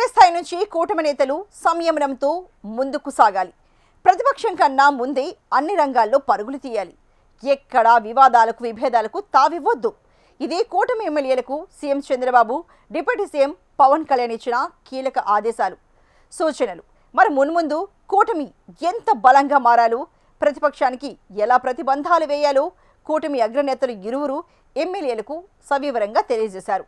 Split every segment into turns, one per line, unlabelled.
క్షేత్రస్థాయి నుంచి కూటమి నేతలు సంయమనంతో ముందుకు సాగాలి. ప్రతిపక్షం కన్నా ముందే అన్ని రంగాల్లో పరుగులు తీయాలి. ఎక్కడా వివాదాలకు విభేదాలకు తావివ్వొద్దు. ఇదే కూటమి ఎమ్మెల్యేలకు CM Chandrababu, deputy CM Pawan Kalyan ఇచ్చిన కీలక ఆదేశాలు, సూచనలు. మరి మున్ముందు కూటమి ఎంత బలంగా మారాలో, ప్రతిపక్షానికి ఎలా ప్రతిబంధాలు వేయాలో కూటమి అగ్రనేతలు ఇరువురు ఎమ్మెల్యేలకు సవివరంగా తెలియజేశారు.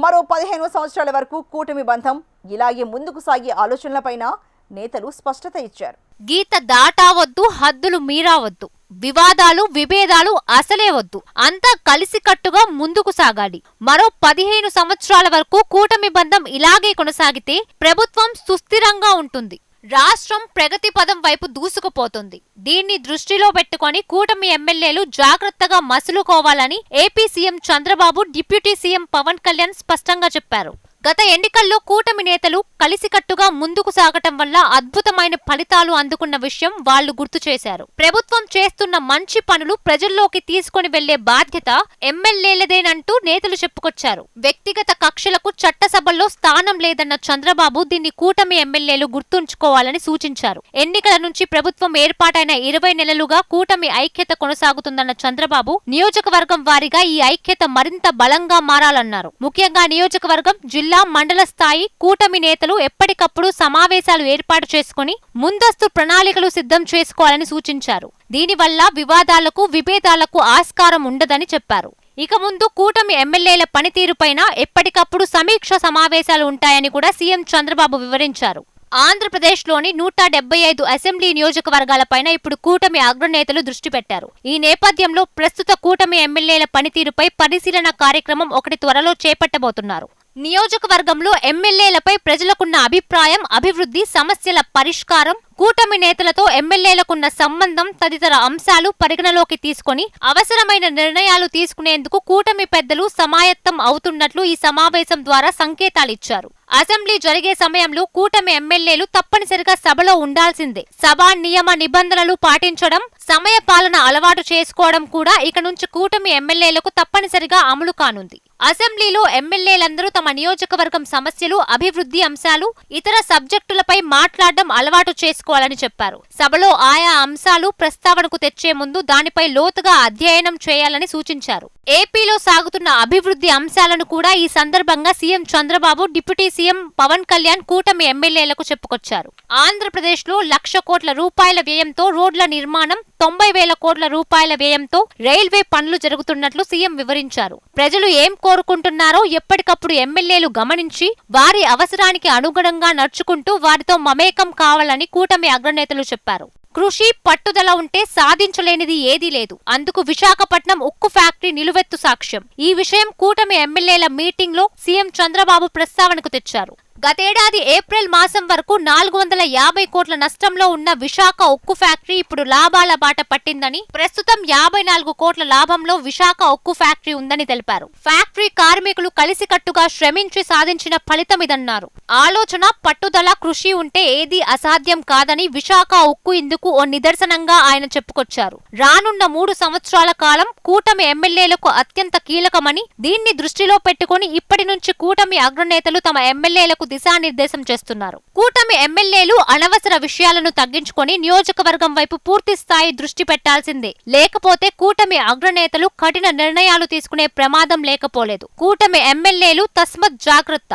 మరో 15 సంవత్సరాల వరకు కూటమి బంధం ఇలాగే ముందుకు సాగే ఆలోచనలపైన నేతలు స్పష్టత ఇచ్చారు.
గీత దాటావద్దు, హద్దులు మీరావద్దు, వివాదాలు విభేదాలు అసలే వద్దు, అంతా కలిసికట్టుగా ముందుకు సాగాలి. మరో 15 సంవత్సరాల వరకు కూటమి బంధం ఇలాగే కొనసాగితే ప్రభుత్వం సుస్థిరంగా ఉంటుంది. రాష్ట్రం ప్రగతి పదం వైపు దూసుకుపోతుంది. దీన్ని దృష్టిలో పెట్టుకొని కూటమి ఎమ్మెల్యేలు జాగ్రత్తగా మసులుకోవాలని AP CM Chandrababu, deputy CM Pawan Kalyan స్పష్టంగా చెప్పారు. గత ఎన్నికల్లో కూటమి నేతలు కలిసికట్టుగా ముందుకు సాగటం వల్ల అద్భుతమైన ఫలితాలు అందుకున్న విషయం వాళ్లు గుర్తు చేశారు. ప్రభుత్వం చేస్తున్న మంచి పనులు ప్రజల్లోకి తీసుకుని వెళ్లే బాధ్యత ఎమ్మెల్యేలదేనంటూ నేతలు చెప్పుకొచ్చారు. వ్యక్తిగత కక్షలకు చట్టసభల్లో స్థానం లేదన్న చంద్రబాబు దీన్ని కూటమి ఎమ్మెల్యేలు గుర్తుంచుకోవాలని సూచించారు. ఎన్నికల నుంచి ప్రభుత్వం ఏర్పాటైన 20 నెలలుగా కూటమి ఐక్యత కొనసాగుతుందన్న చంద్రబాబు నియోజకవర్గం వారీగా ఈ ఐక్యత మరింత బలంగా మారాలన్నారు. ముఖ్యంగా నియోజకవర్గం, జిల్లా, మండల స్థాయి కూటమి నేతలు ఎప్పటికప్పుడు సమావేశాలు ఏర్పాటు చేసుకుని ముందస్తు ప్రణాళికలు సిద్ధం చేసుకోవాలని సూచించారు. దీనివల్ల వివాదాలకు విభేదాలకు ఆస్కారం ఉండదని చెప్పారు. ఇక ముందు కూటమి ఎమ్మెల్యేల పనితీరుపైన ఎప్పటికప్పుడు సమీక్ష సమావేశాలు ఉంటాయని కూడా సీఎం చంద్రబాబు వివరించారు. ఆంధ్రప్రదేశ్లోని 175 అసెంబ్లీ నియోజకవర్గాలపైన ఇప్పుడు కూటమి అగ్రనేతలు దృష్టి పెట్టారు. ఈ నేపథ్యంలో ప్రస్తుత కూటమి ఎమ్మెల్యేల పనితీరుపై పరిశీలన కార్యక్రమం ఒకటి త్వరలో చేపట్టబోతున్నారు. నియోజకవర్గంలో ఎమ్మెల్యేలపై ప్రజలకున్న అభిప్రాయం, అభివృద్ధి, సమస్యల పరిష్కారం, కూటమి నేతలతో ఎమ్మెల్యేలకున్న సంబంధం తదితర అంశాలు పరిగణలోకి తీసుకుని అవసరమైన నిర్ణయాలు తీసుకునేందుకు కూటమి పెద్దలు సమాయత్తం అవుతున్నట్లు ఈ సమావేశం ద్వారా సంకేతాలిచ్చారు. అసెంబ్లీ జరిగే సమయంలో కూటమి ఎమ్మెల్యేలు తప్పనిసరిగా సభలో ఉండాల్సిందే. సభా నియమ నిబంధనలు పాటించడం, సమయ పాలన అలవాటు చేసుకోవడం కూడా ఇక నుంచి కూటమి ఎమ్మెల్యేలకు తప్పనిసరిగా అమలు కానుంది. అసెంబ్లీలో ఎమ్మెల్యేలందరూ తమ నియోజకవర్గం సమస్యలు, అభివృద్ధి అంశాలు, ఇతర సబ్జెక్టులపై మాట్లాడడం అలవాటు చేసుకోవాలని చెప్పారు. సభలో ఆయా అంశాలు ప్రస్తావనకు తెచ్చే ముందు దానిపై లోతుగా అధ్యయనం చేయాలని సూచించారు. ఏపీలో సాగుతున్న అభివృద్ధి అంశాలను కూడా ఈ సందర్భంగా CM Chandrababu, deputy CM Pawan Kalyan కూటమి ఎమ్మెల్యేలకు చెప్పుకొచ్చారు. ఆంధ్రప్రదేశ్లో 1,00,000 కోట్ల రూపాయల వ్యయంతో రోడ్ల నిర్మాణం, 90,000 కోట్ల రూపాయల వ్యయంతో రైల్వే పనులు జరుగుతున్నట్లు సీఎం వివరించారు. ప్రజలు ఏం కోరుకుంటున్నారో ఎప్పటికప్పుడు ఎమ్మెల్యేలు గమనించి వారి అవసరానికి అనుగుణంగా నడుచుకుంటూ వారితో మమేకం కావాలని కూటమి అగ్రనేతలు చెప్పారు. కృషి, పట్టుదల ఉంటే సాధించలేనిది ఏదీ లేదు. అందుకు విశాఖపట్నం ఉక్కు ఫ్యాక్టరీ నిలువెత్తు సాక్ష్యం. ఈ విషయం కూటమి ఎమ్మెల్యేల మీటింగ్ లో సీఎం చంద్రబాబు ప్రస్తావనకు తెచ్చారు. గతేడాది ఏప్రిల్ మాసం వరకు 450 కోట్ల నష్టంలో ఉన్న విశాఖ ఉక్కు ఫ్యాక్టరీ ఇప్పుడు లాభాల బాట పట్టిందని, ప్రస్తుతం 54 కోట్ల లాభంలో విశాఖ ఉక్కు ఫ్యాక్టరీ ఉందని తెలిపారు. ఫ్యాక్టరీ కార్మికులు కలిసికట్టుగా శ్రమించి సాధించిన ఫలితమిదన్నారు. ఆలోచన, పట్టుదల, కృషి ఉంటే ఏదీ అసాధ్యం కాదని విశాఖ ఉక్కు ఇందుకు ఓ నిదర్శనంగా ఆయన చెప్పుకొచ్చారు. రానున్న 3 సంవత్సరాల కాలం కూటమి ఎమ్మెల్యేలకు అత్యంత కీలకమని, దీన్ని దృష్టిలో పెట్టుకుని ఇప్పటి నుంచి కూటమి అగ్రనేతలు తమ ఎమ్మెల్యేలకు దిశానిర్దేశం చేస్తున్నారు. కూటమి ఎమ్మెల్యేలు అనవసర విషయాలను తగ్గించుకొని నియోజకవర్గం వైపు పూర్తి స్థాయి దృష్టి పెట్టాల్సిందే. లేకపోతే కూటమి అగ్రనేతలు కఠిన నిర్ణయాలు తీసుకునే ప్రమాదం లేకపోలేదు. కూటమి ఎమ్మెల్యేలు తస్మత్ జాగ్రత్త.